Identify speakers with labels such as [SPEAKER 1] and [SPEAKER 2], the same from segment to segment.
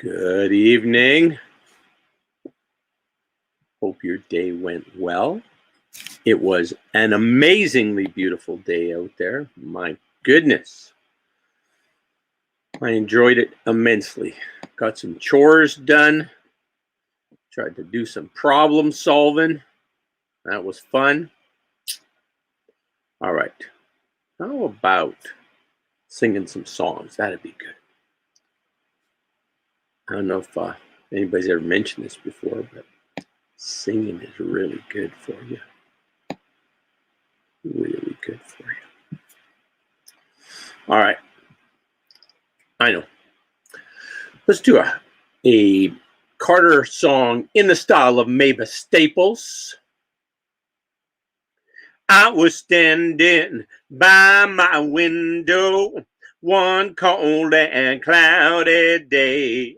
[SPEAKER 1] Good evening. Hope your day went well. It was an amazingly beautiful day out there. My goodness. I enjoyed it immensely. Got some chores done. Tried to do some problem solving. That was fun. All right. How about singing some songs? That'd be good. I don't know if anybody's ever mentioned this before, but singing is really good for you. Really good for you. All right. I know. Let's do a Carter song in the style of Mavis Staples. I was standing by my window one cold and cloudy day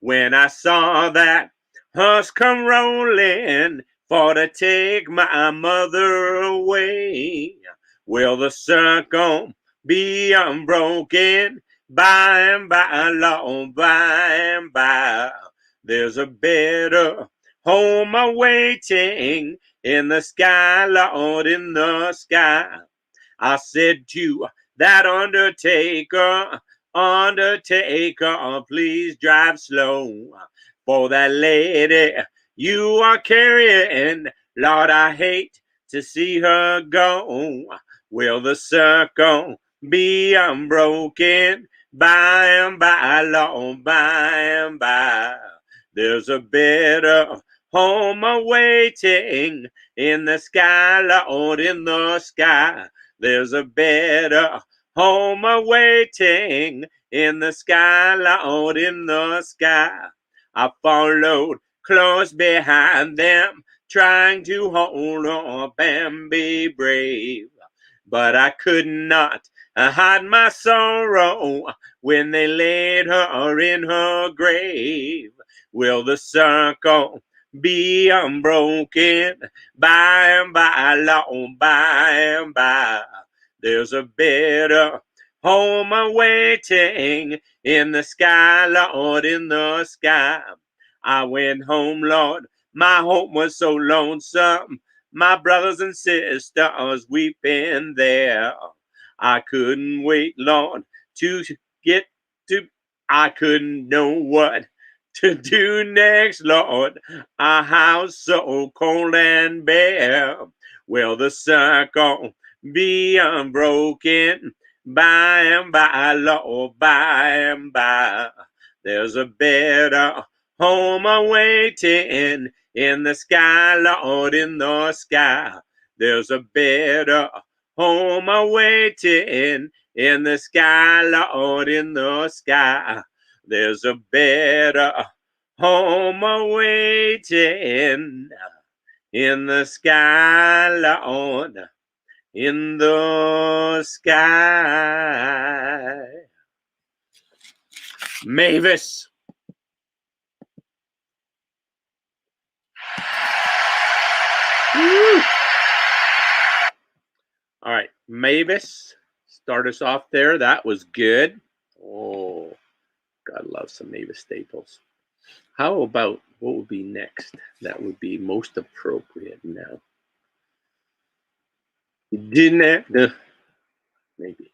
[SPEAKER 1] when I saw that horse come rolling for to take my mother away. Well, the sun gon' be unbroken by and by, long by and by. There's a better home awaiting in the sky, Lord, in the sky. I said to that undertaker, please drive slow. For that lady you are carrying, Lord, I hate to see her go. Will the circle be unbroken by and by, Lord, by and by? There's a better home awaiting in the sky, Lord, in the sky. There's a better home awaiting in the sky, Lord, in the sky. I followed close behind them, trying to hold up and be brave. But I could not hide my sorrow when they laid her in her grave. Will the circle be unbroken by and by, long by and by? There's a better home awaiting in the sky, Lord, in the sky. I went home, Lord, my home was so lonesome, my brothers and sisters weeping there. I couldn't wait, Lord, to get to, I couldn't know what to do next, Lord. A house so cold and bare. Will the circle be unbroken by and by, Lord, by and by? There's a better home awaiting in the sky, Lord, in the sky. There's a better home awaiting in the sky, Lord, in the sky. There's a better home awaiting in the sky, Lord, in the sky. Mavis. Woo. All right, Mavis, start us off there. That was good. Oh, God loves some Mavis Staples. How about what would be next? That would be most appropriate now. Didn't it? Maybe.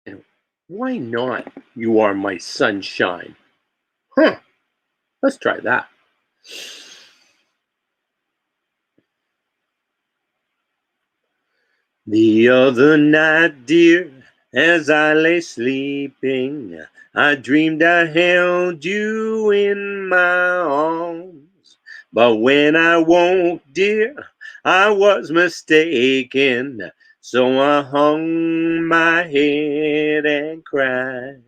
[SPEAKER 1] And why not? You are my sunshine. Huh. Let's try that. The other night, dear, as I lay sleeping, I dreamed I held you in my arms. But when I woke, dear, I was mistaken. So I hung my head and cried.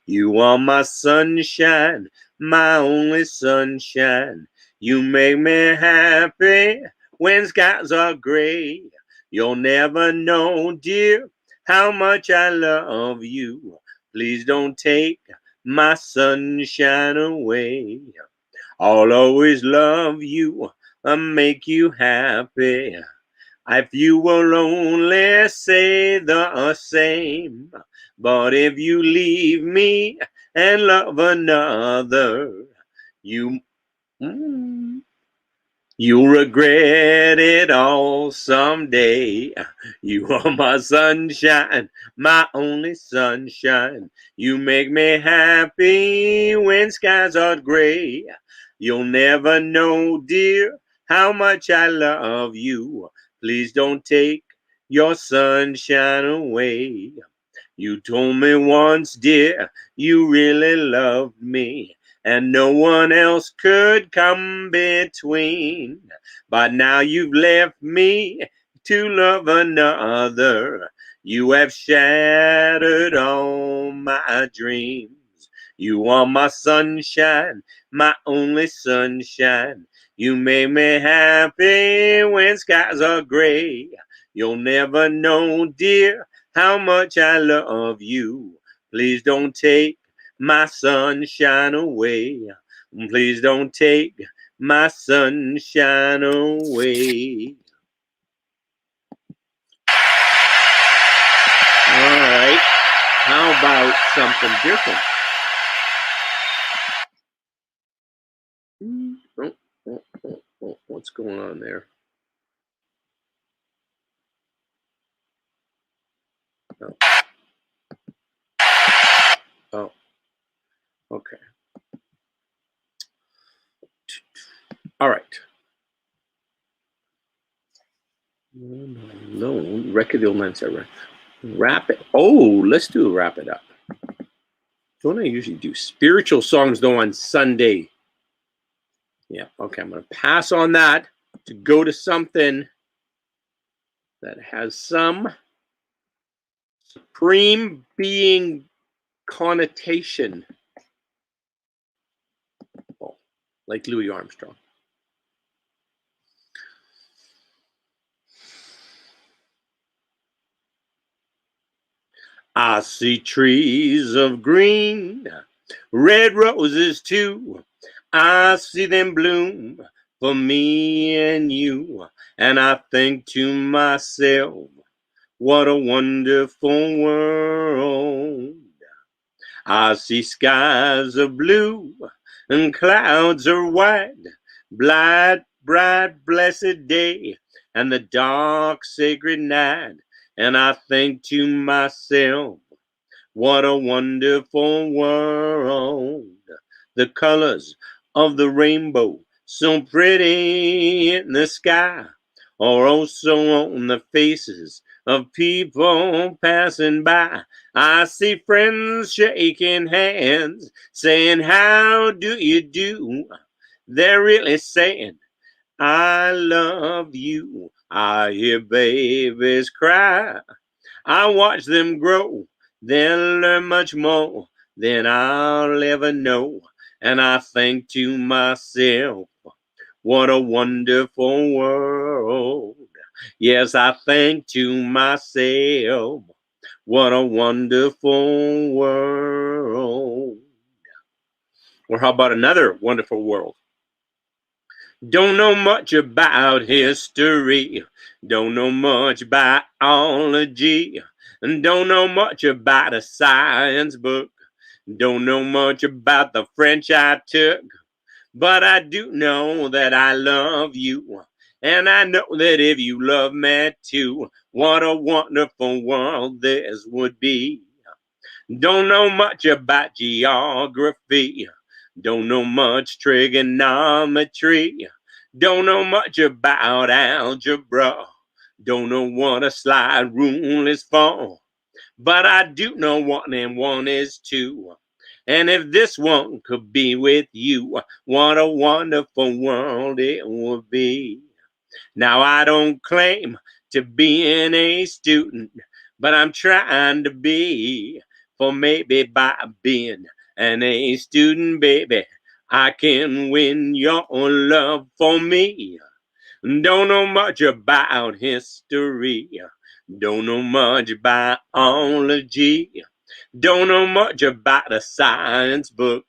[SPEAKER 1] You are my sunshine, my only sunshine. You make me happy when skies are gray. You'll never know, dear, how much I love you. Please don't take my sunshine away. I'll always love you and make you happy. If you will only say the same, but if you leave me and love another, you you'll regret it all someday. You are my sunshine, my only sunshine. You make me happy when skies are gray. You'll never know, dear, how much I love you. Please don't take your sunshine away. You told me once, dear, you really loved me, and no one else could come between. But now you've left me to love another. You have shattered all my dreams. You are my sunshine, my only sunshine. You make me happy when skies are gray. You'll never know, dear, how much I love you. Please don't take my sunshine away. Please don't take my sunshine away. All right. How about something different? What's going on there? Oh. Oh. Okay. All right. No, record the old man said wrap it. Oh, let's do a wrap it up. Don't I usually do spiritual songs though on Sunday? Yeah, okay, I'm going to pass on that to go to something that has some supreme being connotation. Oh, like Louis Armstrong. I see trees of green, red roses too. I see them bloom for me and you. And I think to myself, what a wonderful world. I see skies of blue and clouds are white, bright, blessed day, and the dark, sacred night. And I think to myself, what a wonderful world. The colors of the rainbow, so pretty in the sky, are also on the faces of people passing by. I see friends shaking hands, saying, how do you do? They're really saying, I love you. I hear babies cry. I watch them grow. They'll learn much more than I'll ever know. And I think to myself, what a wonderful world. Yes, I think to myself, what a wonderful world. Or how about another wonderful world? Don't know much about history, don't know much biology, and don't know much about a science book, don't know much about the French I took, but I do know that I love you, and I know that if you love me too, what a wonderful world this would be. Don't know much about geography, don't know much trigonometry, don't know much about algebra, don't know what a slide rule is for, but I do know one and one is two. And if this one could be with you, what a wonderful world it would be. Now, I don't claim to be an A student, but I'm trying to be. For maybe by being an A student, baby, I can win your love for me. Don't know much about history, don't know much biology, don't know much about a science book,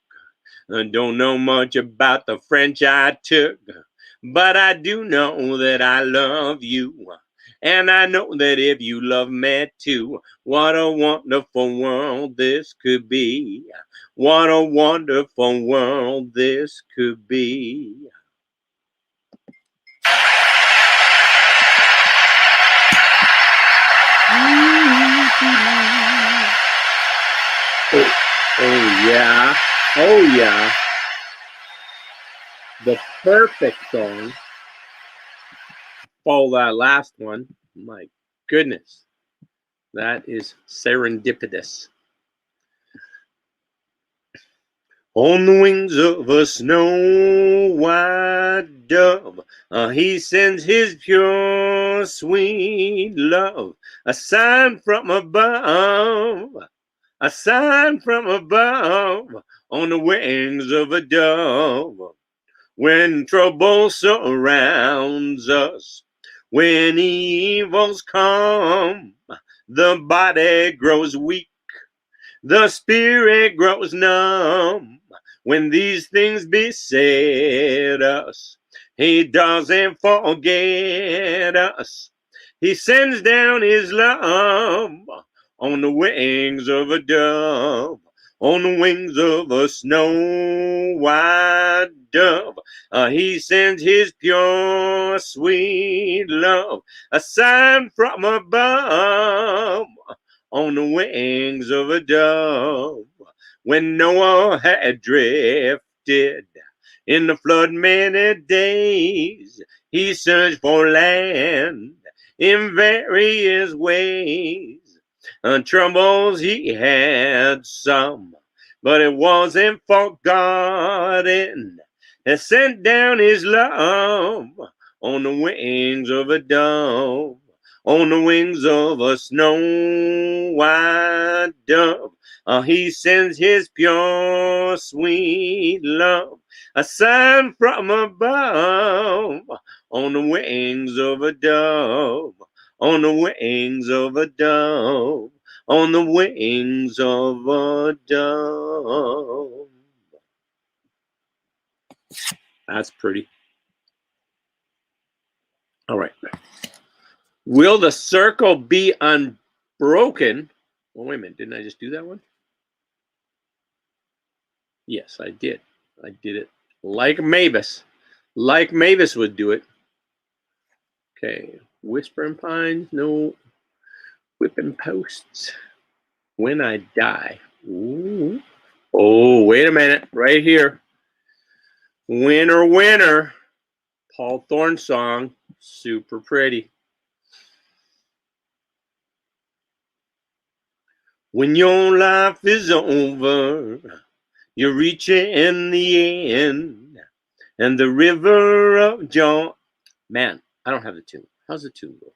[SPEAKER 1] don't know much about the French I took, but I do know that I love you, And I know that if you love me too, what a wonderful world this could be. What a wonderful world this could be. Oh yeah. Oh yeah. The perfect song. Follow that last one. My goodness. That is serendipitous. On the wings of a snow white dove, he sends his pure sweet love, a sign from above, a sign from above, on the wings of a dove. When trouble surrounds us, when evils come, the body grows weak, the spirit grows numb. When these things beset us, he doesn't forget us. He sends down his love on the wings of a dove, on the wings of a snow white dove. He sends his pure sweet love, a sign from above, on the wings of a dove. When Noah had drifted in the flood many days, he searched for land in various ways. Troubles he had some, but it wasn't forgotten. And sent down his love on the wings of a dove, on the wings of a snow white dove. He sends his pure sweet love, a sign from above, on the wings of a dove, on the wings of a dove, on the wings of a dove. That's pretty. All right. Will the circle be unbroken? Oh, wait a minute. Didn't I just do that one? Yes, I did. I did it like Mavis. Like Mavis would do it. Okay. Whispering pines, no whipping posts. When I die. Ooh. Oh, wait a minute. Right here. Winter, winter. Paul Thorne song. Super pretty. When your life is over, you're reaching the end, and the river of joy. Man, I don't have the tune. How's the tune go?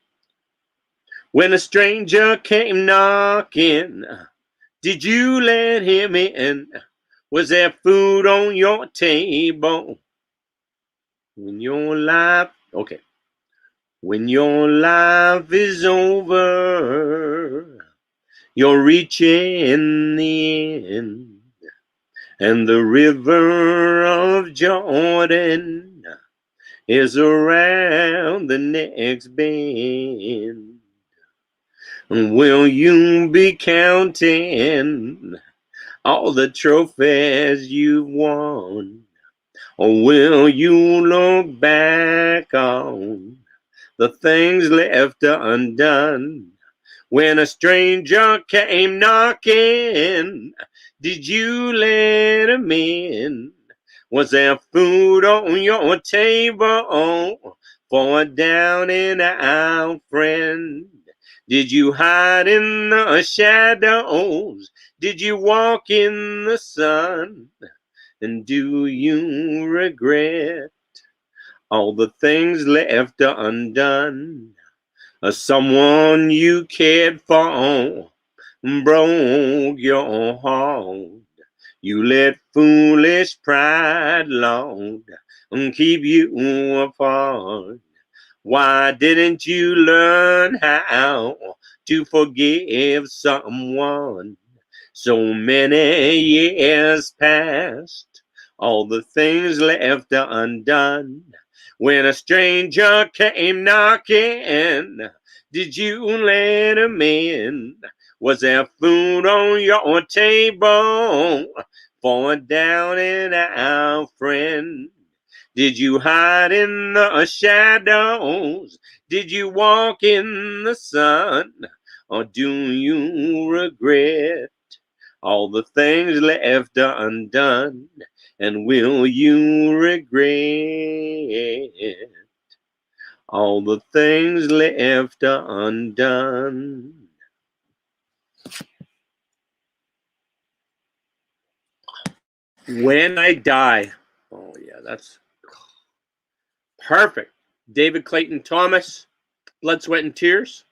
[SPEAKER 1] When a stranger came knocking, did you let him in? Was there food on your table? When your life, okay. When your life is over, you're reaching the end, and the river of Jordan is around the next bend. Will you be counting all the trophies you've won? Or will you look back on the things left undone? When a stranger came knocking, did you let him in? Was there food on your table for a down and out friend? Did you hide in the shadows? Did you walk in the sun? And do you regret all the things left undone? Someone you cared for broke your heart. You let foolish pride, Lord, keep you apart. Why didn't you learn how to forgive someone? So many years past, all the things left undone. When a stranger came knocking, did you let him in? Was there food on your table for a down and out friend? Did you hide in the shadows? Did you walk in the sun? Or do you regret all the things left undone? And will you regret all the things left undone? When I die. Oh, yeah, that's perfect. David Clayton Thomas, Blood, Sweat, and Tears.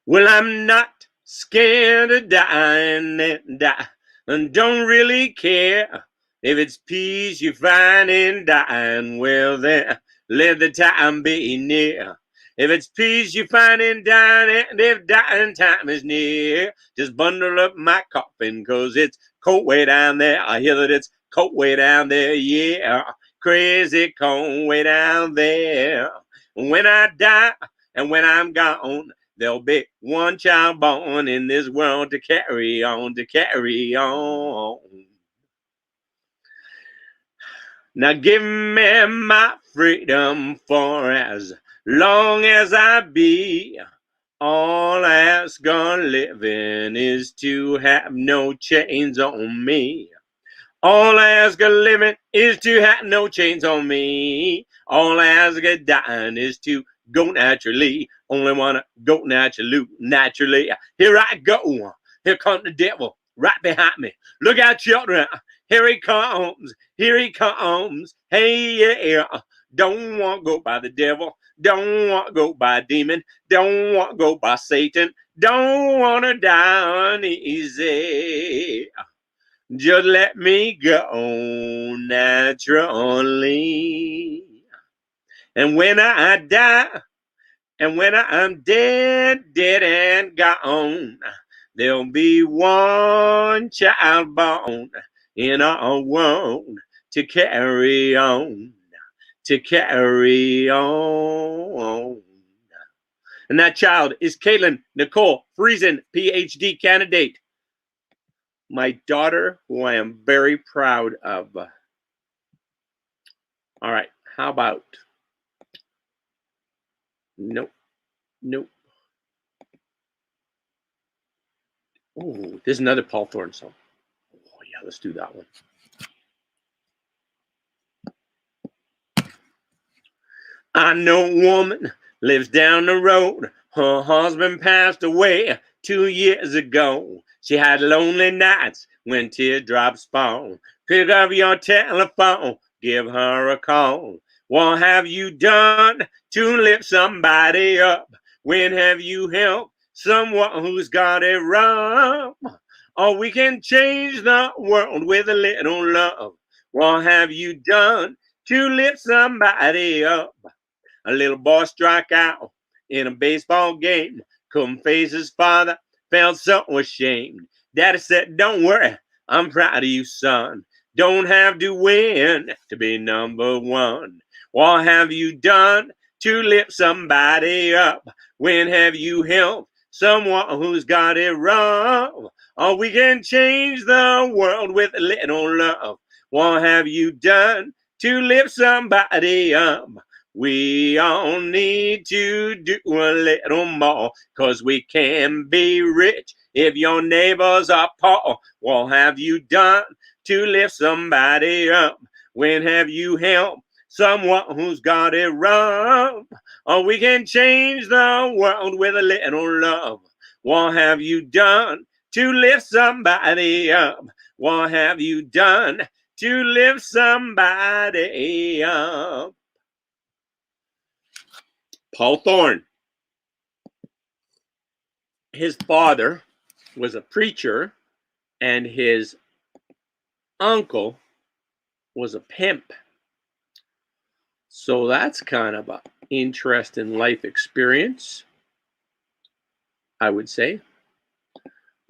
[SPEAKER 1] Well, I'm not scared of dying and die, and don't really care if it's peace you find in dying. Well, then let the time be near. If it's peace you find in dying, and if dying time is near, just bundle up my coffin, 'cause it's cold way down there. I hear that it's cold way down there, yeah. Crazy cold way down there. When I die and when I'm gone, there'll be one child born in this world to carry on, to carry on. Now give me my freedom for as long as I be. All I ask on living is to have no chains on me. All I ask of living is to have no chains on me. All I ask of dying is to go naturally. Only wanna go naturally. Here I go. Here comes the devil right behind me. Look out, children. Here he comes. Here he comes. Hey, yeah. Don't want to go by the devil. Don't want to go by a demon. Don't want to go by Satan. Don't want to die uneasy. Just let me go naturally. And when I die, and when I'm dead, dead and gone, there'll be one child born in our world to carry on, to carry on. And that child is Caitlin Nicole Friesen, PhD candidate. My daughter, who I am very proud of. All right, how about? Nope, nope. Oh, there's another Paul Thorne song. Oh, yeah, let's do that one. I know a woman lives down the road. Her husband passed away 2 years ago. She had lonely nights when teardrops fall. Pick up your telephone, give her a call. What have you done to lift somebody up? When have you helped someone who's got it rough? Or we can change the world with a little love. What have you done to lift somebody up? A little boy struck out in a baseball game. Couldn't face his father, felt so ashamed. Daddy said, don't worry, I'm proud of you, son. Don't have to win to be number one. What have you done to lift somebody up? When have you helped someone who's got it wrong? Or we can change the world with a little love. What have you done to lift somebody up? We all need to do a little more, 'cause we can be rich if your neighbors are poor. What have you done to lift somebody up? When have you helped someone who's got it wrong? Or we can change the world with a little love. What have you done to lift somebody up? What have you done to lift somebody up? Paul Thorne. His father was a preacher, and his uncle was a pimp. So that's kind of an interesting life experience, I would say.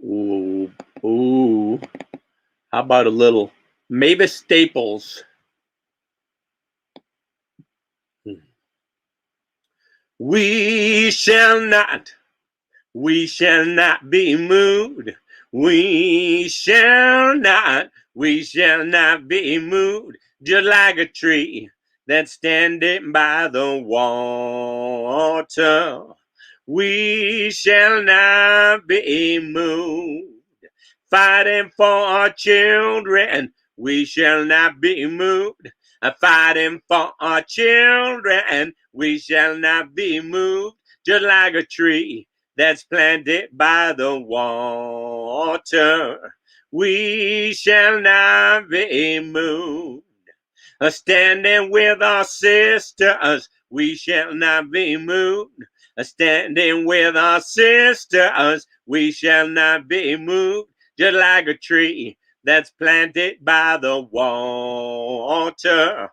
[SPEAKER 1] Ooh, ooh. How about a little Mavis Staples. We shall not be moved. We shall not be moved. Just like a tree that's standing by the water. We shall not be moved. Fighting for our children, we shall not be moved. Fighting for our children, we shall not be moved. Just like a tree that's planted by the water, we shall not be moved. Standing with our sisters, we shall not be moved. Standing with our sisters, we shall not be moved. Just like a tree that's planted by the water,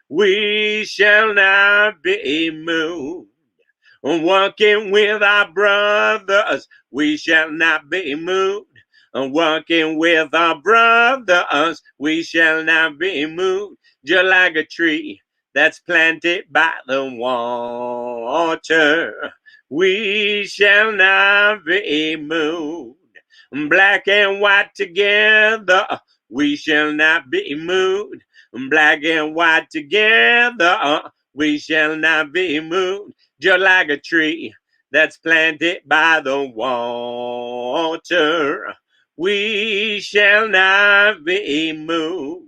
[SPEAKER 1] we shall not be moved. Walking with our brothers, we shall not be moved. Walking with our brothers, we shall not be moved. Just like a tree that's planted by the water, we shall not be moved. Black and white together, we shall not be moved. Black and white together, we shall not be moved. Just like a tree that's planted by the water, we shall not be moved.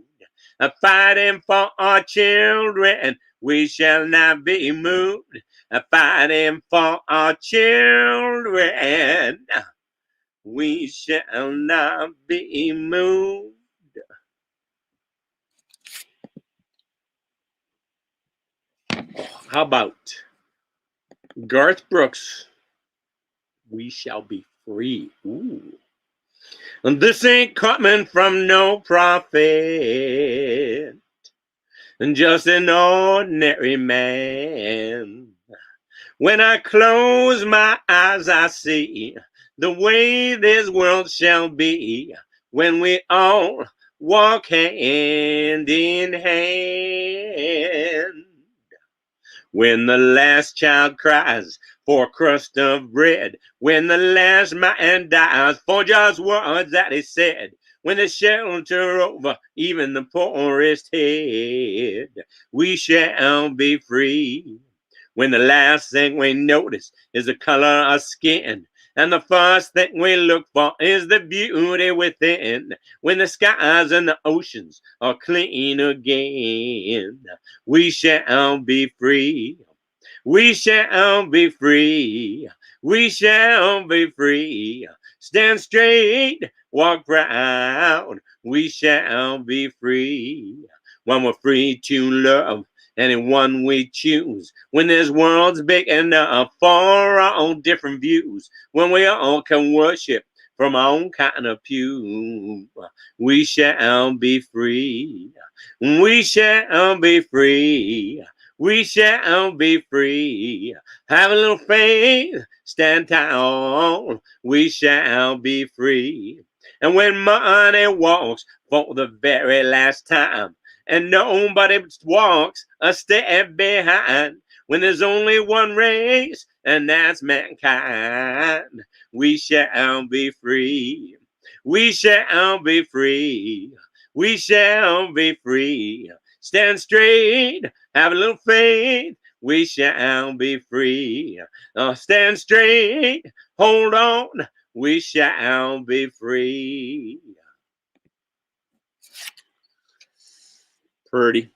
[SPEAKER 1] Fighting for our children, we shall not be moved. Fighting for our children, we shall not be moved. How about Garth Brooks? We shall be free. Ooh. And this ain't coming from no prophet, and just an ordinary man. When I close my eyes, I see the way this world shall be when we all walk hand in hand. When the last child cries for a crust of bread, when the last man dies for just words that he said, when the shelter over even the poorest head, we shall be free. When the last thing we notice is the color of skin, and the first thing we look for is the beauty within. When the skies and the oceans are clean again, we shall be free. We shall be free. We shall be free. Stand straight, walk proud. We shall be free. When we're free to love anyone we choose. When this world's big enough for our own different views. When we all can worship from our own kind of pew. We shall be free. We shall be free. We shall be free. Have a little faith, stand tall. We shall be free. And when money walks for the very last time, and nobody walks a step behind, when there's only one race, and that's mankind, we shall be free. We shall be free. We shall be free. Stand straight, have a little faith, we shall be free. Stand straight, hold on, we shall be free. Pretty.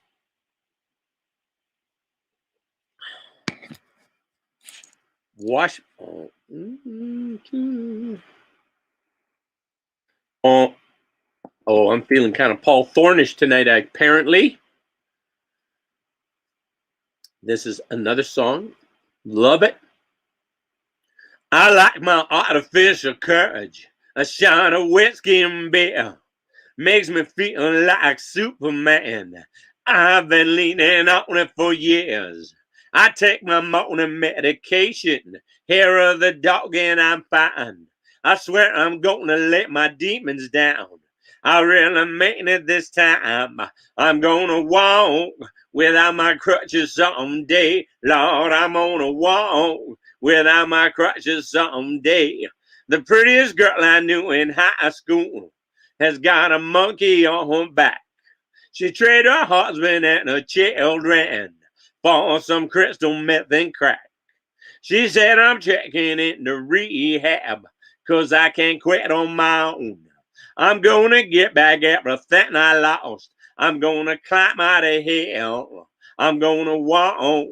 [SPEAKER 1] Wash. Oh, I'm feeling kind of Paul Thornish tonight, apparently. This is another song. Love it. I like my artificial courage. A shot of whiskey and beer makes me feel like Superman. I've been leaning on it for years. I take my morning medication. Hair of the dog and I'm fine. I swear I'm gonna let my demons down. I really mean it this time. I'm gonna walk without my crutches someday. Lord, I'm gonna walk without my crutches someday. The prettiest girl I knew in high school has got a monkey on her back. She traded her husband and her children for some crystal meth and crack. She said, I'm checking into rehab because I can't quit on my own. I'm going to get back everything I lost. I'm going to climb out of hell. I'm going to walk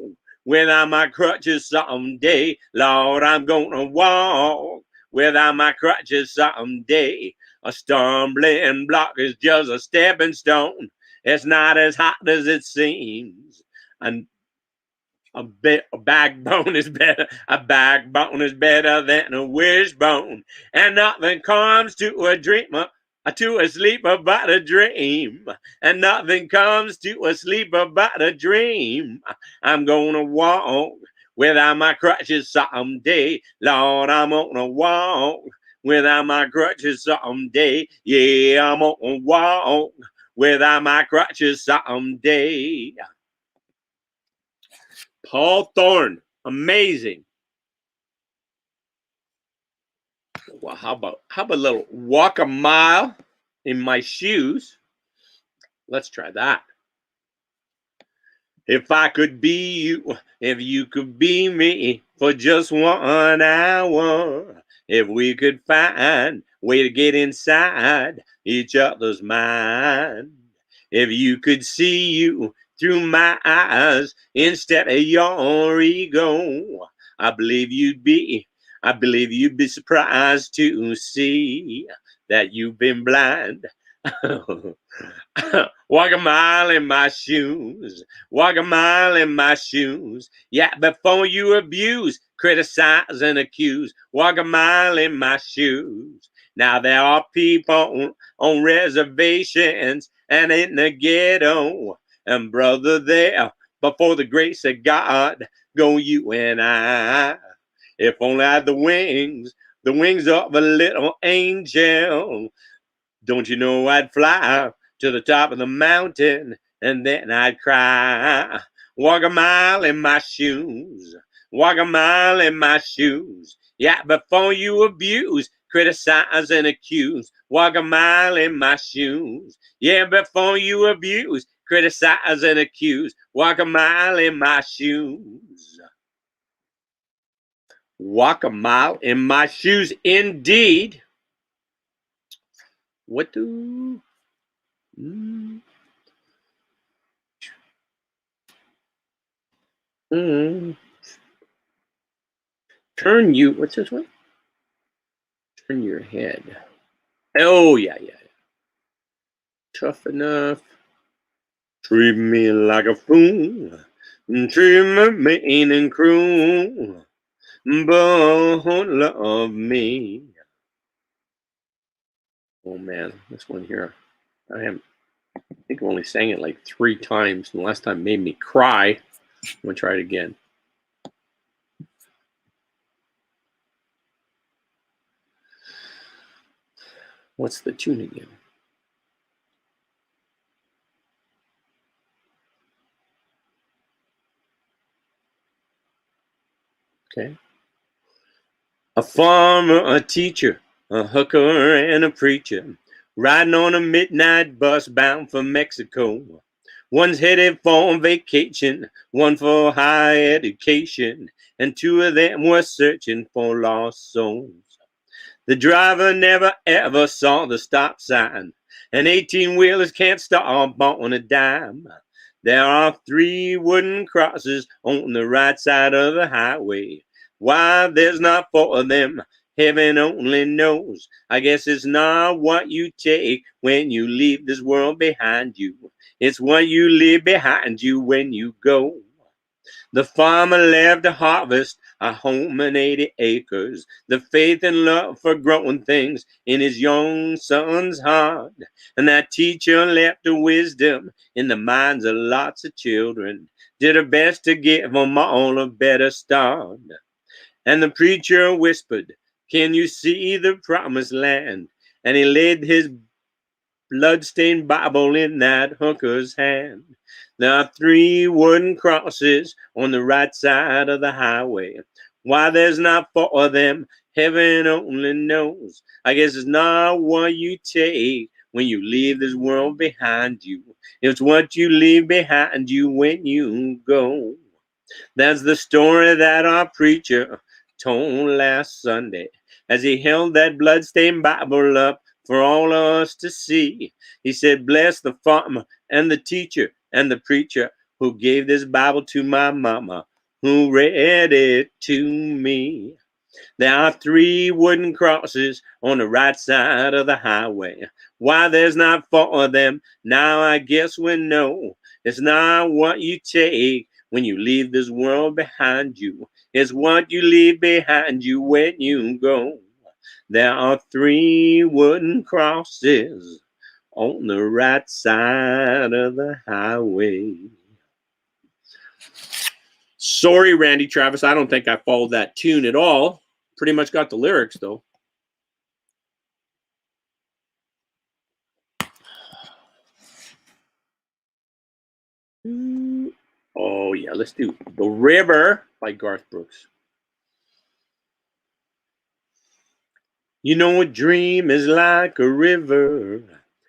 [SPEAKER 1] without my crutches someday. Lord, I'm going to walk without my crutches someday. A stumbling block is just a stepping stone. It's not as hot as it seems. And a backbone is better. A backbone is better than a wishbone, and nothing comes to a dreamer, to a sleeper but a dream. And nothing comes to a sleeper but a dream. I'm gonna walk without my crutches someday. Lord, I'm gonna walk without my crutches someday. Yeah, I'm gonna walk without my crutches someday. Paul Thorne, amazing. Well, how about a little walk a mile in my shoes? Let's try that. If I could be you, if you could be me for just 1 hour, if we could find a way to get inside each other's mind, if you could see you through my eyes instead of your ego, I believe you'd be, I believe you'd be surprised to see that you've been blind. Walk a mile in my shoes. Walk a mile in my shoes. Yeah, before you abuse, criticize, and accuse. Walk a mile in my shoes. Now there are people on reservations and in the ghetto. And brother, there, before the grace of God, go you and I. If only I had the wings of a little angel. Don't you know I'd fly to the top of the mountain and then I'd cry. Walk a mile in my shoes. Walk a mile in my shoes. Yeah, before you abuse, criticize, and accuse. Walk a mile in my shoes. Yeah, before you abuse, criticize, and accuse. Walk a mile in my shoes. Walk a mile in my shoes, indeed. What do? Mm. Mm. Turn you. What's this one? Turn your head. Oh yeah, yeah. Tough enough. Treat me like a fool. Treat me mean and cruel. But love me. Oh man, this one here. I think I only sang it like 3 times. And the last time made me cry. I'm gonna try it again. What's the tune again? Okay. A farmer, a teacher, a hooker, and a preacher riding on a midnight bus bound for Mexico. One's headed for vacation, one for higher education, and 2 of them were searching for lost souls. The driver never ever saw the stop sign, and 18-wheelers can't stop on a dime. There are 3 wooden crosses on the right side of the highway. Why there's not 4 of them, heaven only knows. I guess it's not what you take when you leave this world behind you. It's what you leave behind you when you go. The farmer left to harvest a home and 80 acres, the faith and love for growing things in his young son's heart. And that teacher left the wisdom in the minds of lots of children, did her best to give them all a better start. And the preacher whispered, can you see the promised land? And he laid his bloodstained Bible in that hooker's hand. There are 3 wooden crosses on the right side of the highway. Why there's not 4 of them, heaven only knows. I guess it's not what you take when you leave this world behind you. It's what you leave behind you when you go. That's the story that our preacher told last Sunday as he held that bloodstained Bible up for all of us to see. He said, bless the farmer and the teacher and the preacher who gave this Bible to my mama, who read it to me. There are 3 wooden crosses on the right side of the highway. Why there's not 4 of them, now I guess we know. It's not what you take when you leave this world behind you. It's what you leave behind you when you go. There are 3 wooden crosses on the right side of the highway. Sorry, Randy Travis, I don't think I followed that tune at all. Pretty much got the lyrics, though. Oh, yeah, let's do The River by Garth Brooks. You know, a dream is like a river,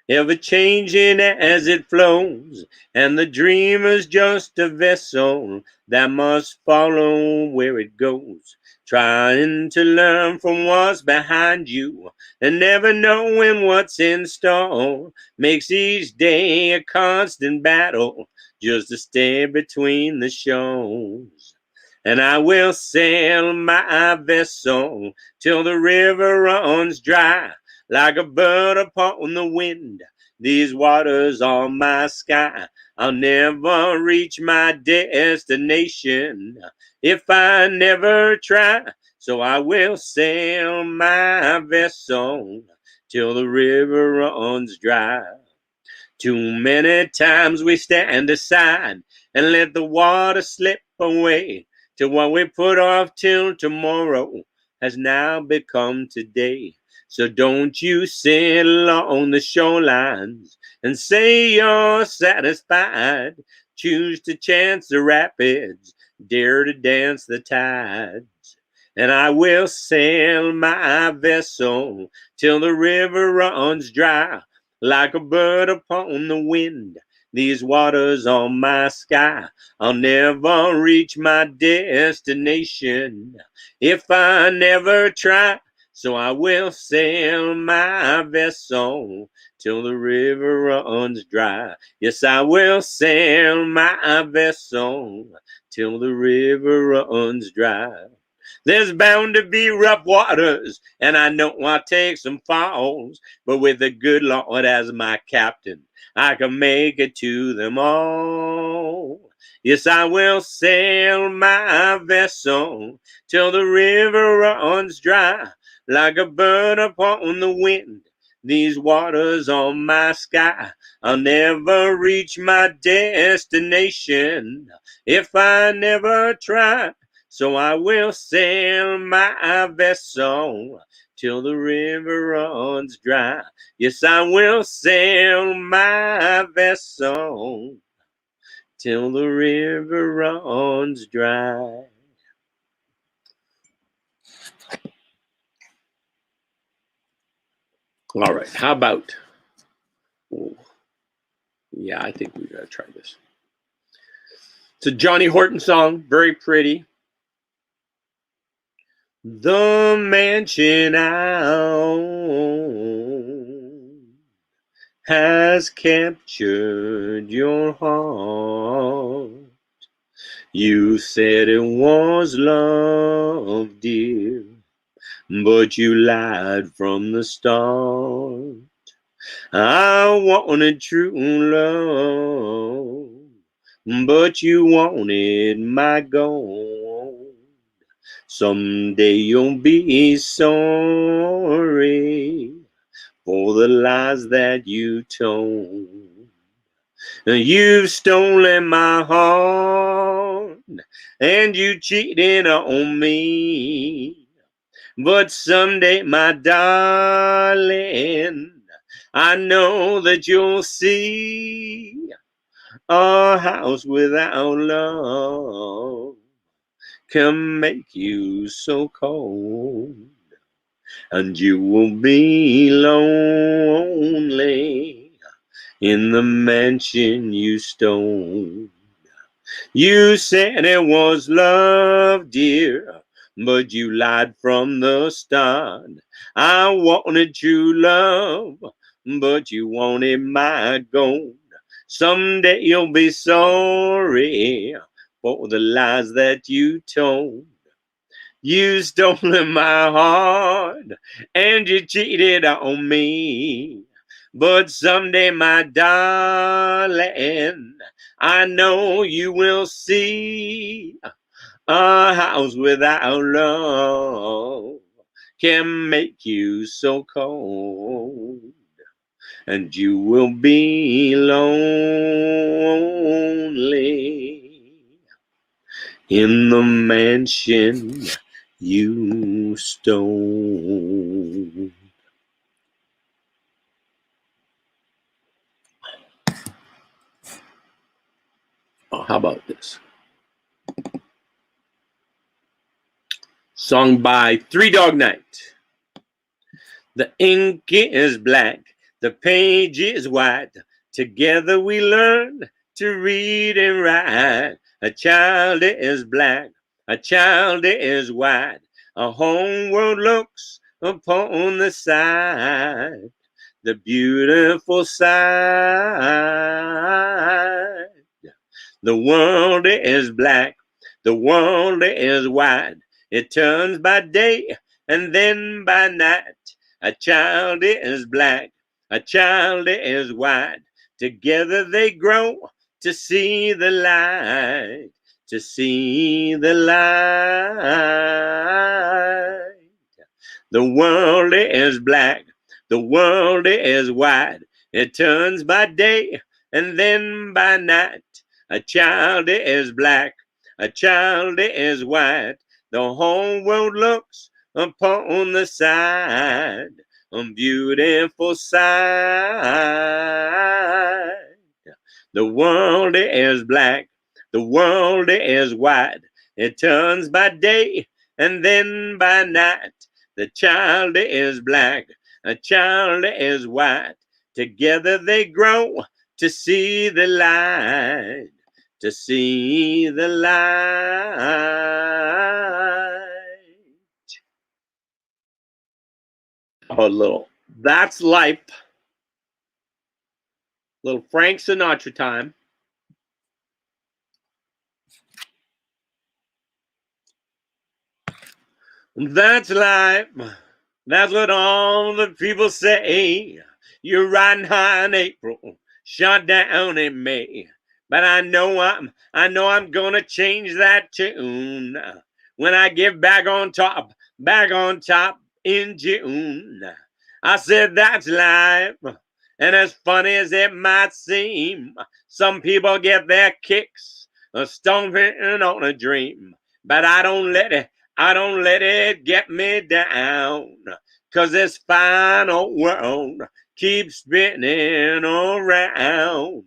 [SPEAKER 1] ever changing as it flows, and the dream is just a vessel that must follow where it goes, trying to learn from what's behind you and never knowing what's in store makes each day a constant battle just to stay between the shores. And I will sail my vessel till the river runs dry, like a bird upon the wind. These waters are my sky. I'll never reach my destination if I never try. So I will sail my vessel till the river runs dry. Too many times we stand aside and let the water slip away, till what we put off till tomorrow has now become today. So don't you sit along the shorelines and say you're satisfied. Choose to chance the rapids, dare to dance the tides. And I will sail my vessel till the river runs dry, like a bird upon the wind. These waters are my sky. I'll never reach my destination if I never try. So I will sail my vessel till the river runs dry. Yes, I will sail my vessel till the river runs dry. There's bound to be rough waters, and I know I'll take some falls, but with the good Lord as my captain, I can make it to them all. Yes, I will sail my vessel till the river runs dry, like a bird upon the wind. These waters on my sky, I'll never reach my destination if I never try. So I will sail my vessel till the river runs dry. Yes, I will sail my vessel till the river runs dry. All right, how about, oh, yeah, I think we gotta try this. It's a Johnny Horton song, very pretty. The mansion I own has captured your heart. You said it was love, dear, but you lied from the start. I wanted true love, but you wanted my gold. Someday you'll be sorry for the lies that you told. You've stolen my heart and you cheated on me. But someday, my darling, I know that you'll see a house without love can make you so cold, and you will be lonely in the mansion you stole. You said it was love, dear, but you lied from the start. I wanted true love, but you wanted my gold. Someday you'll be sorry for the lies that you told. You stole my heart and you cheated on me. But someday, my darling, I know you will see a house without love can make you so cold, and you will be lonely in the mansion you stole. Oh, how about this? Sung by Three Dog Night. The ink is black, the page is white. Together we learn to read and write. A child is black, a child is white. A whole world looks upon the side, the beautiful side. The world is black, the world is white. It turns by day and then by night. A child is black, a child is white. Together they grow to see the light, to see the light. The world is black, the world is white. It turns by day and then by night. A child is black, a child is white. The whole world looks upon the side, a beautiful side. The world is black, the world is white. It turns by day and then by night. The child is black, a child is white. Together they grow to see the light, to see the light. Oh, little That's Life, little Frank Sinatra time. That's life. That's what all the people say. You're riding high in April, shot down in May. But I know I'm gonna change that tune when I get back on top in June. I said that's life, and as funny as it might seem, some people get their kicks stomping on a dream. But I don't let it get me down, 'cause this fine old world keeps spinning around.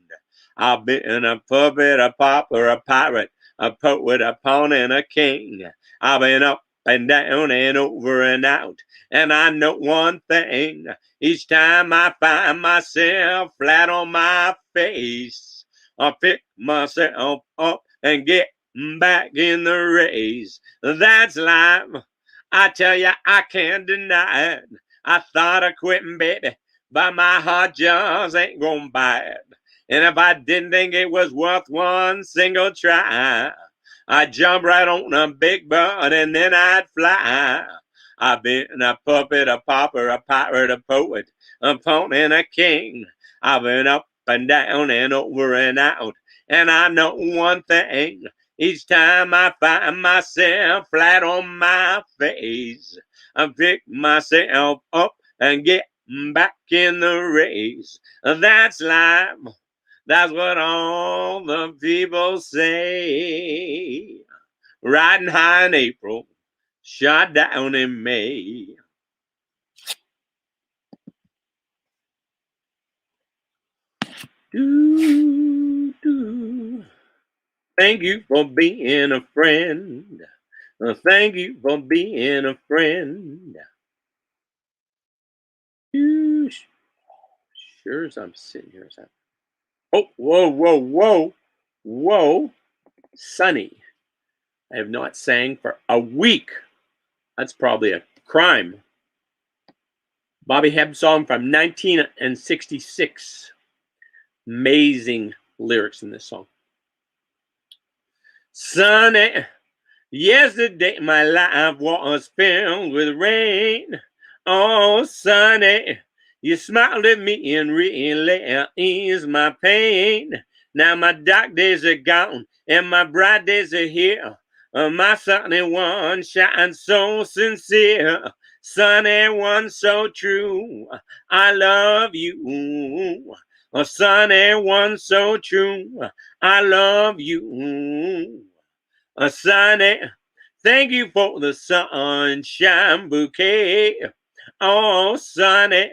[SPEAKER 1] I've been a puppet, a pauper, a pirate, a poet, a pawn, and a king. I've been up and down and over and out, and I know one thing. Each time I find myself flat on my face, I pick myself up and get back in the race. That's life. I tell you, I can't deny it. I thought of quitting, baby, but my heart just ain't gonna bite. And if I didn't think it was worth one single try, I'd jump right on a big bird and then I'd fly. I've been a puppet, a pauper, a pirate, a poet, a pawn, and a king. I've been up and down and over and out, and I know one thing. Each time I find myself flat on my face, I pick myself up and get back in the race. That's life. That's what all the people say. Riding high in April, shot down in May. Do, do. Thank you for being a friend. Thank you for being a friend. You sure as I'm sitting here. Oh, whoa, whoa, whoa, whoa. Sonny. I have not sang for a week. That's probably a crime. Bobby Hebb song from 1966. Amazing lyrics in this song. Sonny, yesterday my life was filled with rain. Oh, Sonny, you smiled at me and really eased my pain. Now my dark days are gone and my bright days are here. My sunny one shines so sincere. Sunny one so true. I love you. A sunny one so true. I love you. A sunny, thank you for the sunshine bouquet. Oh, sunny,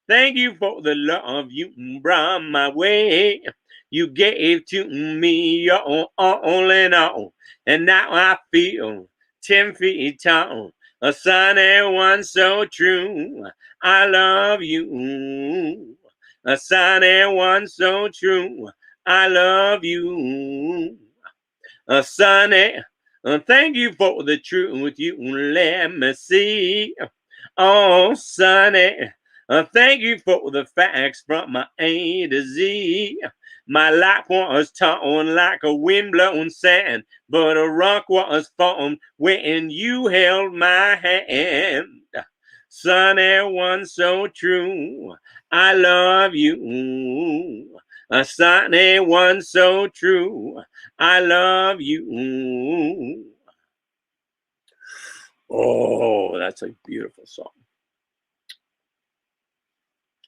[SPEAKER 1] thank you for the love you brought my way. You gave to me your all in all, and now I feel 10 feet tall. A sunny one so true. I love you. A sunny one so true. I love you. Sonny, thank you for the truth you let me see. Oh, Sonny, thank you for the facts from my A to Z. My life was torn like a windblown sand, but a rock was formed when you held my hand. Sonny, one so true, I love you. A sunny one so true, I love you. Oh, that's a beautiful song.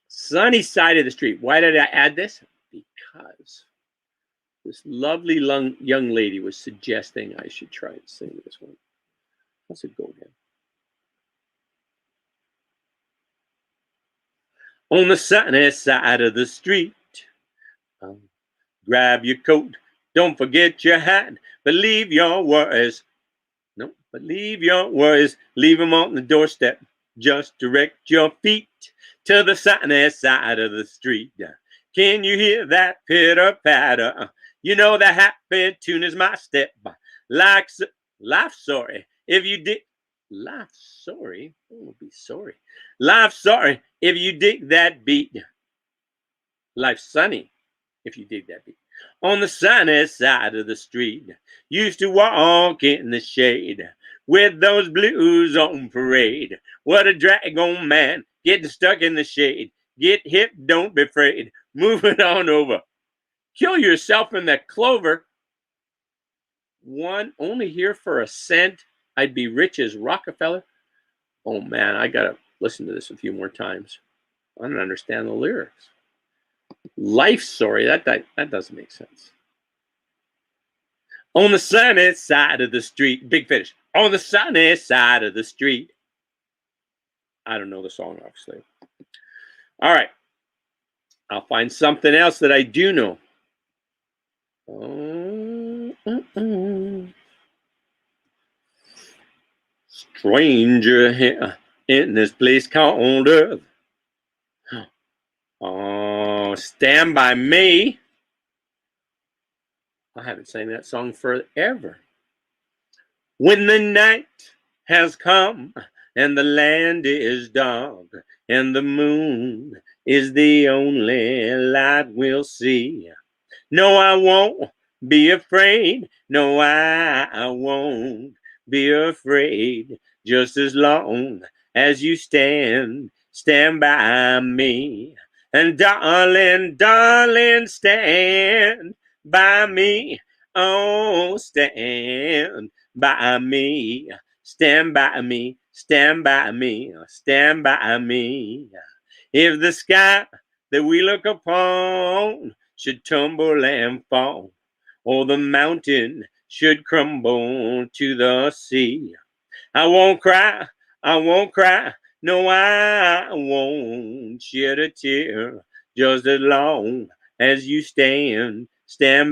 [SPEAKER 1] Sunny Side of the Street. Why did I add this? Because this lovely young lady was suggesting I should try and sing this one. Let's go again. On the sunny side of the street, grab your coat, don't forget your hat, but leave your worries. No, but leave your worries, leave them on the doorstep. Just direct your feet to the sunny side of the street. Can you hear that pitter patter? You know the happy tune is my step. Like life sorry if you did. Life sorry, oh, be sorry. Life sorry if you dig that beat. Life sunny if you dig that beat. On the sunny side of the street, used to walk in the shade with those blues on parade. What a drag on man, getting stuck in the shade. Get hip, don't be afraid. Moving on over. Kill yourself in the clover. One only here for a cent. I'd be rich as Rockefeller. Oh man, I gotta listen to this a few more times. I don't understand the lyrics. Life story, that doesn't make sense. On the sunny side of the street, Big Finish. On the sunny side of the street. I don't know the song, obviously. All right. I'll find something else that I do know. Stranger here in this place called Earth. Oh, Stand By Me. I haven't sang that song forever. When the night has come and the land is dark and the moon is the only light we'll see. No, I won't be afraid. No, I won't be afraid. Just as long as you stand by me. And darling, darling, stand by me. Oh, stand by me. Stand by me. Stand by me. Stand by me. If the sky that we look upon should tumble and fall, or the mountain should crumble to the sea, I won't cry, I won't cry, no, I won't shed a tear, just as long as you stand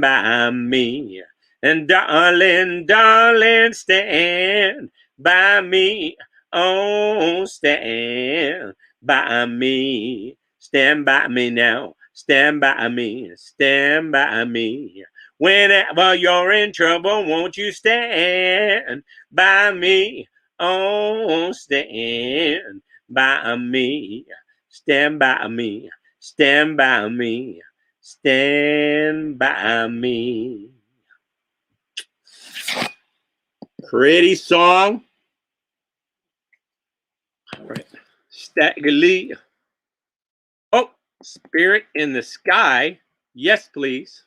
[SPEAKER 1] by me. And darling, darling, stand by me. Oh, stand by me. Stand by me now. Stand by me. Stand by me. Whenever you're in trouble, won't you stand by me? Oh, stand by me. Stand by me. Stand by me. Stand by me. Pretty song. All right. Stagger Lee. Oh, Spirit in the Sky. Yes, please.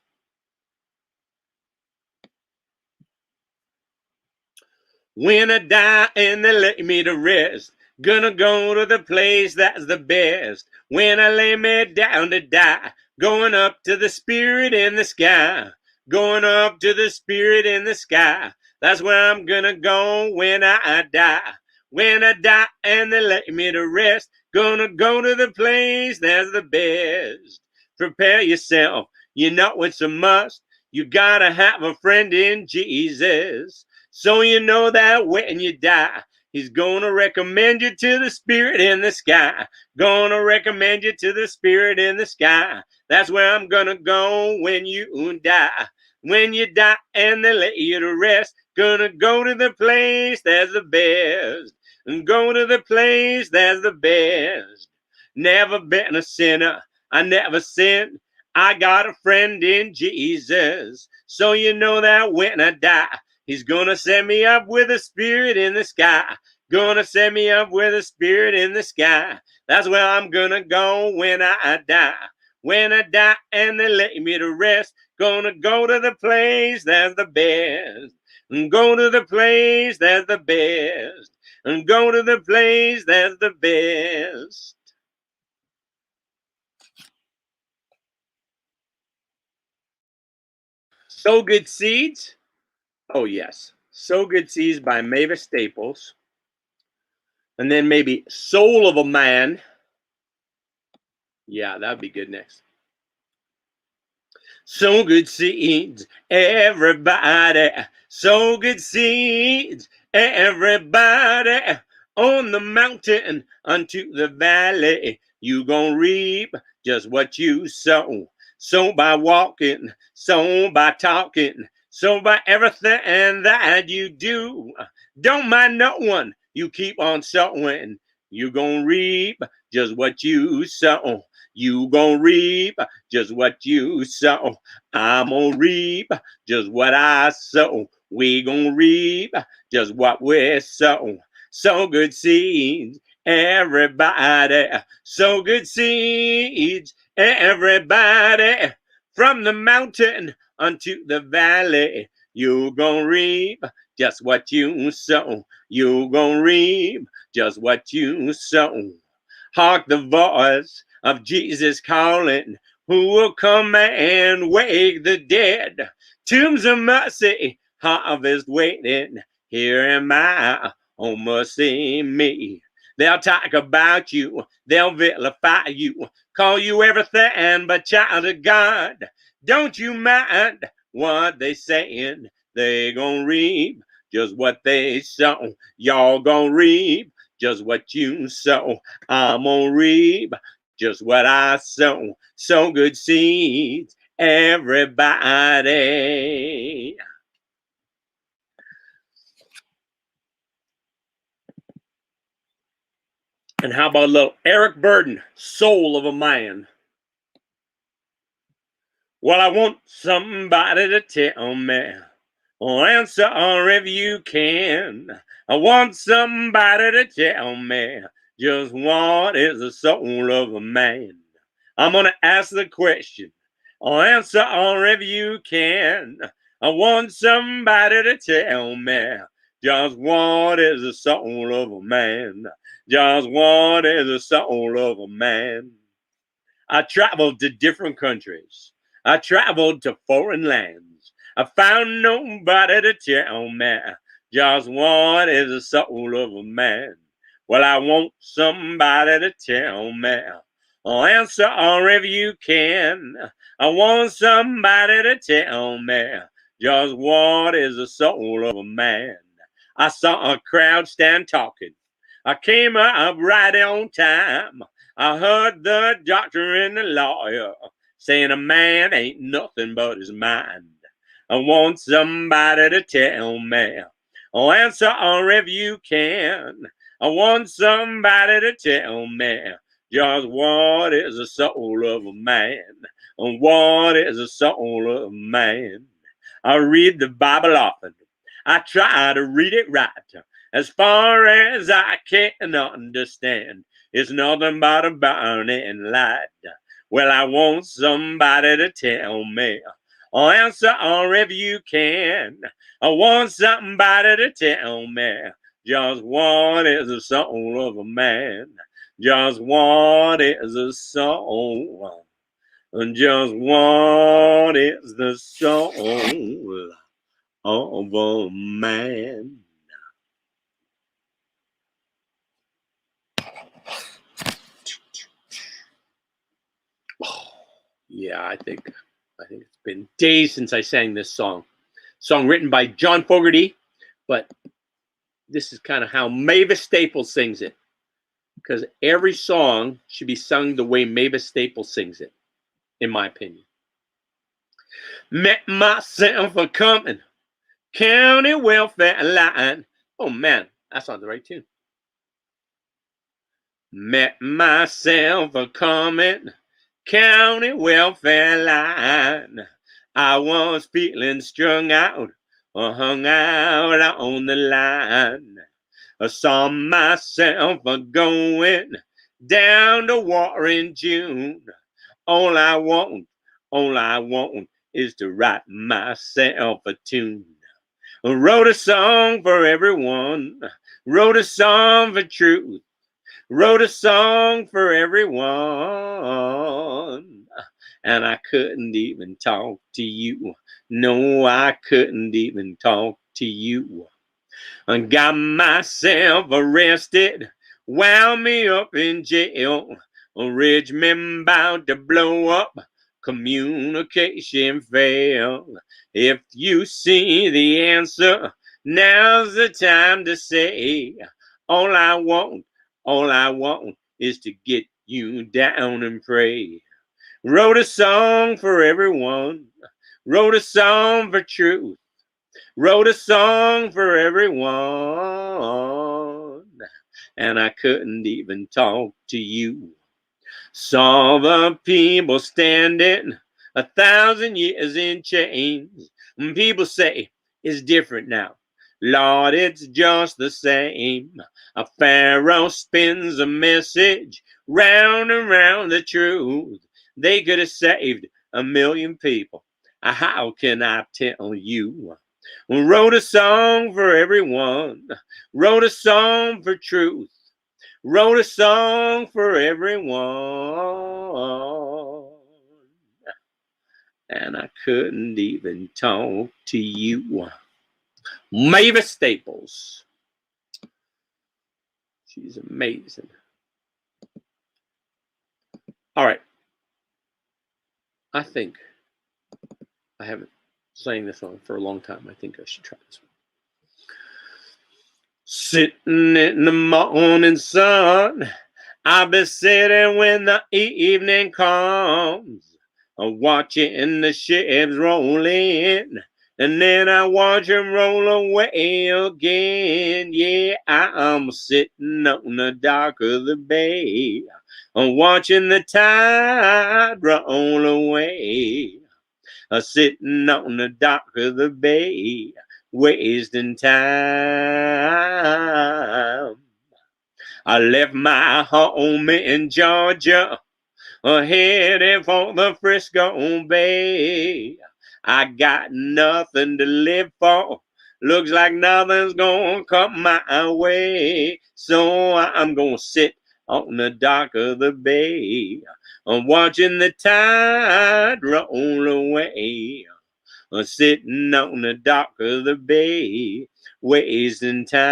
[SPEAKER 1] When I die and they lay me to rest, gonna go to the place that's the best. When I lay me down to die, going up to the Spirit in the sky. Going up to the Spirit in the sky. That's where I'm gonna go when I die. When I die and they lay me to rest, gonna go to the place that's the best. Prepare yourself, you know it's a must. You gotta have a friend in Jesus. So you know that when you die, he's gonna recommend you to the Spirit in the sky. Gonna recommend you to the Spirit in the sky. That's where I'm gonna go when you die. When you die and they lay you to rest, gonna go to the place that's the best. And go to the place that's the best. Never been a sinner, I never sinned. I got a friend in Jesus. So you know that when I die, he's gonna set me up with a Spirit in the sky. Gonna set me up with a Spirit in the sky. That's where I'm gonna go when I die. When I die and they lay me to rest, gonna go to the place that's the best. And go to the place that's the best. And go to the place that's the best. So Good Seeds. Oh, yes. So Good Seeds by Mavis Staples. And then maybe Soul of a Man. Yeah, that'd be good next. So good seeds, everybody. So good seeds, everybody. On the mountain unto the valley, you gonna reap just what you sow. So by walking, so by talking, so by everything that you do. Don't mind no one, you keep on sowing. You gonna reap just what you sow. You gonna reap just what you sow. I'm gonna reap just what I sow. We gonna reap just what we sow. So good seeds, everybody. So good seeds, everybody. From the mountain unto the valley, you gonna reap just what you sow. You gonna reap just what you sow. Hark the voice of Jesus calling, who will come and wake the dead. Tombs of mercy, harvest waiting. Here am I, oh mercy me. They'll talk about you, they'll vilify you, call you everything but child of God. Don't you mind what they saying? They gonna reap just what they sow. Y'all gonna reap just what you sow. I'm gonna reap just what I sow. So good seeds, everybody. And how about a little Eric Burden, Soul of a Man? Well, I want somebody to tell me, or answer if you can. I want somebody to tell me just what is the soul of a man. I'm gonna ask the question, or answer if you can. I want somebody to tell me just what is the soul of a man. Just what is the soul of a man. I traveled to different countries. I traveled to foreign lands. I found nobody to tell me just what is the soul of a man. Well, I want somebody to tell me Oh, answer or if you can. I want somebody to tell me just what is the soul of a man. I saw a crowd stand talking. I came up right on time. I heard the doctor and the lawyer saying a man ain't nothing but his mind. I want somebody to tell me. Oh, answer or if you can. I want somebody to tell me just what is the soul of a man? And what is the soul of a man? I read the Bible often. I try to read it right. As far as I can understand, it's nothing but a burning light. Well, I want somebody to tell me, or answer, or if you can. I want somebody to tell me just what is the soul of a man. Just what is the soul? And just what is the soul of a man? Yeah, I think it's been days since I sang this song. Song written by John Fogerty, but this is kind of how Mavis Staples sings it. Because every song should be sung the way Mavis Staples sings it, in my opinion. Met myself a coming, county welfare line. Oh man, that's not the right tune. Met myself a coming, county welfare line. I was feeling strung out or hung out on the line. I saw myself a going down the water in June. All I want is to write myself a tune. I wrote a song for everyone, wrote a song for truth, wrote a song for everyone. And I couldn't even talk to you. No, I couldn't even talk to you. I got myself arrested, wound me up in jail. Richmond bound to blow up, communication failed. If you see the answer, now's the time to say, all I want is to get you down and pray. Wrote a song for everyone, wrote a song for truth, wrote a song for everyone, and I couldn't even talk to you. Saw the people standing 1,000 years in chains. People say it's different now. Lord, it's just the same. A pharaoh spins a message round and round the truth. They could have saved 1,000,000 people. How can I tell you? Wrote a song for everyone. Wrote a song for truth. Wrote a song for everyone. And I couldn't even talk to you. Mavis Staples. She's amazing. All right. I think I haven't sang this song for a long time. I think I should try this one. Sitting in the morning sun, I'll be sitting when the evening comes, watching the ships roll in, and then I watch them roll away again. Yeah, I'm sitting on the dock of the bay, watching the tide roll away. Sitting on the dock of the bay, wasting time. I left my home in Georgia, headed for the Frisco Bay. I got nothing to live for. Looks like nothing's gonna come my way. So I'm gonna sit on the dock of the bay, watching the tide roll away. Sitting on the dock of the bay, wasting time.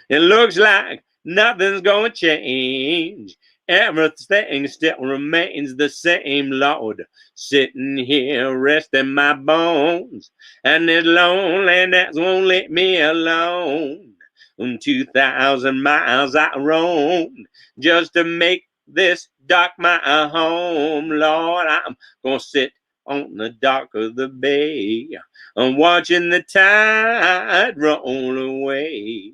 [SPEAKER 1] It looks like Nothing's gonna change. Everything still remains the same, Lord. Sitting here resting my bones, and this loneliness won't let me alone. 2,000 miles I roamed just to make this dock my home. Lord, I'm gonna sit on the dock of the bay. I'm watching the tide roll away.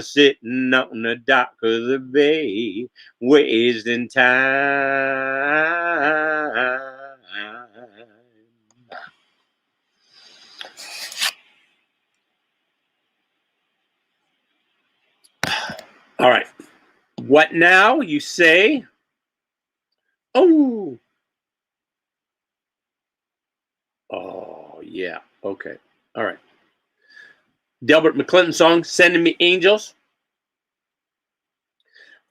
[SPEAKER 1] Sitting on the dock of the bay, wasting time. All right. What now, you say? Oh. Oh, yeah. Okay. All right. Delbert McClinton song, Sending Me Angels.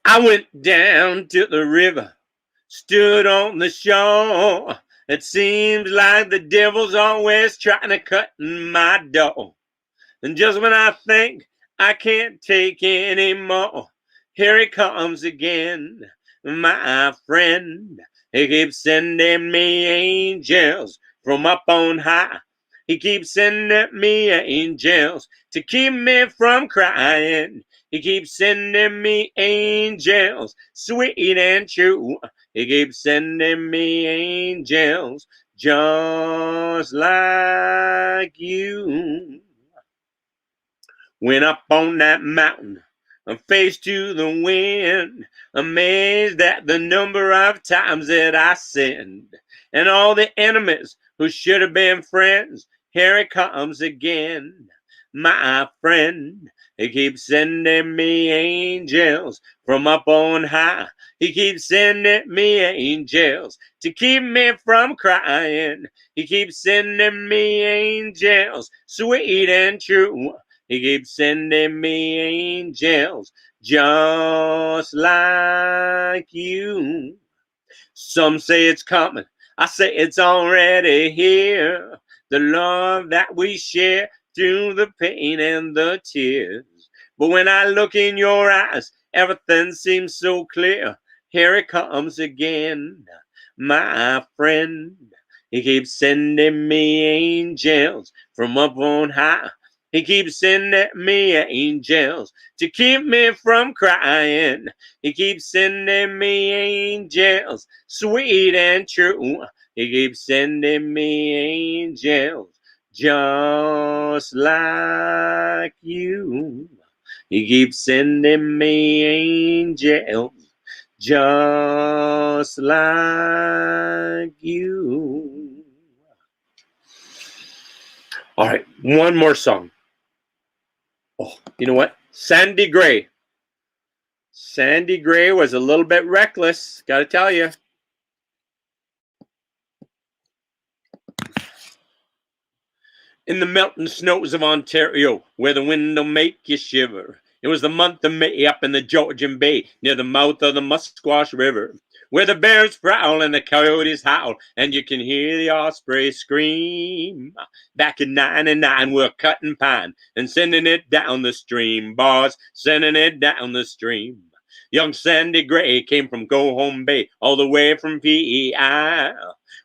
[SPEAKER 1] I went down to the river, stood on the shore. It seems like the devil's always trying to cut in my door. And just when I think I can't take any more, here he comes again, my friend. He keeps sending me angels from up on high. He keeps sending me angels to keep me from crying. He keeps sending me angels, sweet and true. He keeps sending me angels just like you. Went up on that mountain, face to the wind, amazed at the number of times that I sinned. And all the enemies who should have been friends, here it comes again, my friend. He keeps sending me angels from up on high. He keeps sending me angels to keep me from crying. He keeps sending me angels, sweet and true. He keeps sending me angels just like you. Some say it's coming. I say it's already here. The love that we share through the pain and the tears. But when I look in your eyes, everything seems so clear. Here it comes again, my friend. He keeps sending me angels from up on high. He keeps sending me angels to keep me from crying. He keeps sending me angels, sweet and true. He keeps sending me angels just like you. He keeps sending me angels just like you. All right, one more song. Oh, you know what? Sandy Gray. Sandy Gray was a little bit reckless, gotta tell you. In the melting snows of Ontario, where the wind'll make you shiver. It was the month of May up in the Georgian Bay, near the mouth of the Musquash River, where the bears prowl and the coyotes howl, and you can hear the osprey scream. Back in '99, we're cutting pine and sending it down the stream, boys, sending it down the stream. Young Sandy Gray came from Go Home Bay, all the way from PEI,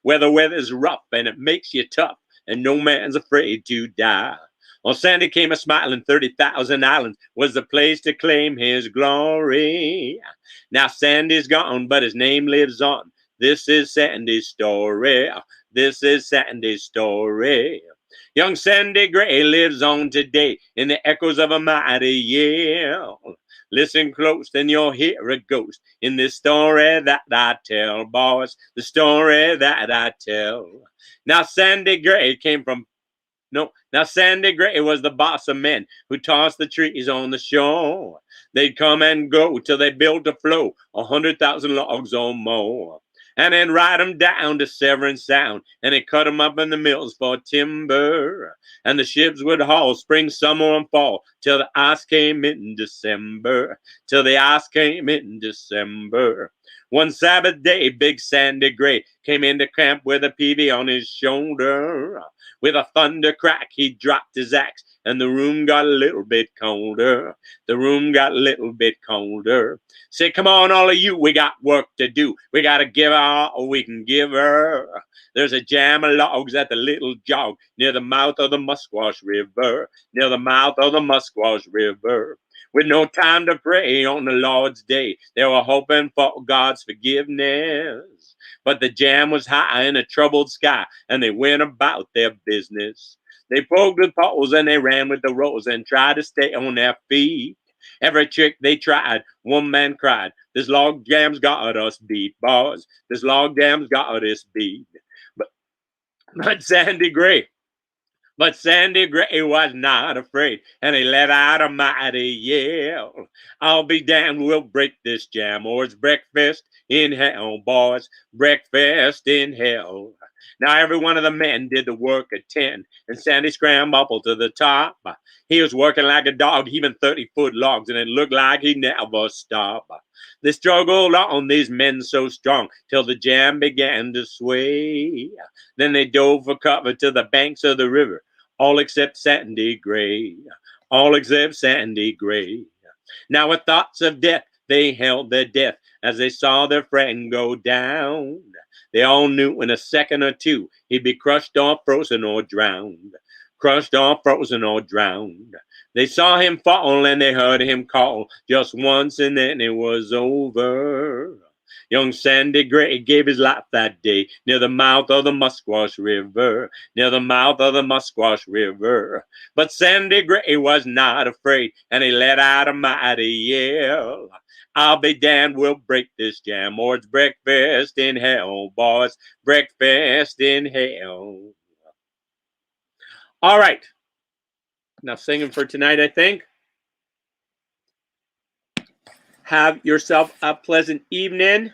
[SPEAKER 1] where the weather's rough and it makes you tough, and no man's afraid to die. On Sandy came a smiling 30,000 islands was the place to claim his glory. Now Sandy's gone, but his name lives on. This is Sandy's story. This is Sandy's story. Young Sandy Gray lives on today in the echoes of a mighty yell. Listen close, then you'll hear a ghost in this story that I tell, boys, the story that I tell. Now Sandy Gray Sandy Gray was the boss of men who tossed the trees on the shore. They'd come and go till they built a flow, 100,000 logs or more. And then ride 'em down to Severn Sound, and they cut 'em up in the mills for timber. And the ships would haul spring, summer, and fall till the ice came in December. Till the ice came in December. One Sabbath day, big Sandy Gray came into camp with a peavy on his shoulder. With a thunder crack, he dropped his axe, and the room got a little bit colder. The room got a little bit colder. Say, come on, all of you, we got work to do. We got to give her all we can give her. There's a jam of logs at the little jog near the mouth of the Musquash River. Near the mouth of the Musquash River. With no time to pray on the Lord's day, they were hoping for God's forgiveness. But the jam was high in a troubled sky, and they went about their business. They poked with poles and they ran with the rows and tried to stay on their feet. Every trick they tried, one man cried, this log jam's got us beat, boys. This log jam's got us beat. But Sandy Gray, but Sandy Gray was not afraid, and he let out a mighty yell. I'll be damned, we'll break this jam, or it's breakfast in hell, boys, breakfast in hell. Now every one of the men did the work at 10, and Sandy scrambled up to the top. He was working like a dog, heaving 30-foot logs, and it looked like he'd never stop. They struggled on, these men so strong, till the jam began to sway. Then they dove for cover to the banks of the river, all except Sandy Gray, all except Sandy Gray. Now with thoughts of death, they held their death as they saw their friend go down. They all knew in a second or two he'd be crushed or frozen or drowned. Crushed or frozen or drowned. They saw him fall and they heard him call just once, and then it was over. Young Sandy Gray gave his life that day near the mouth of the Musquash River, near the mouth of the Musquash River. But Sandy Gray was not afraid, and he let out a mighty yell. I'll be damned, we'll break this jam, or it's breakfast in hell, boys, breakfast in hell. All right. Now singing for tonight, I think. Have yourself a pleasant evening.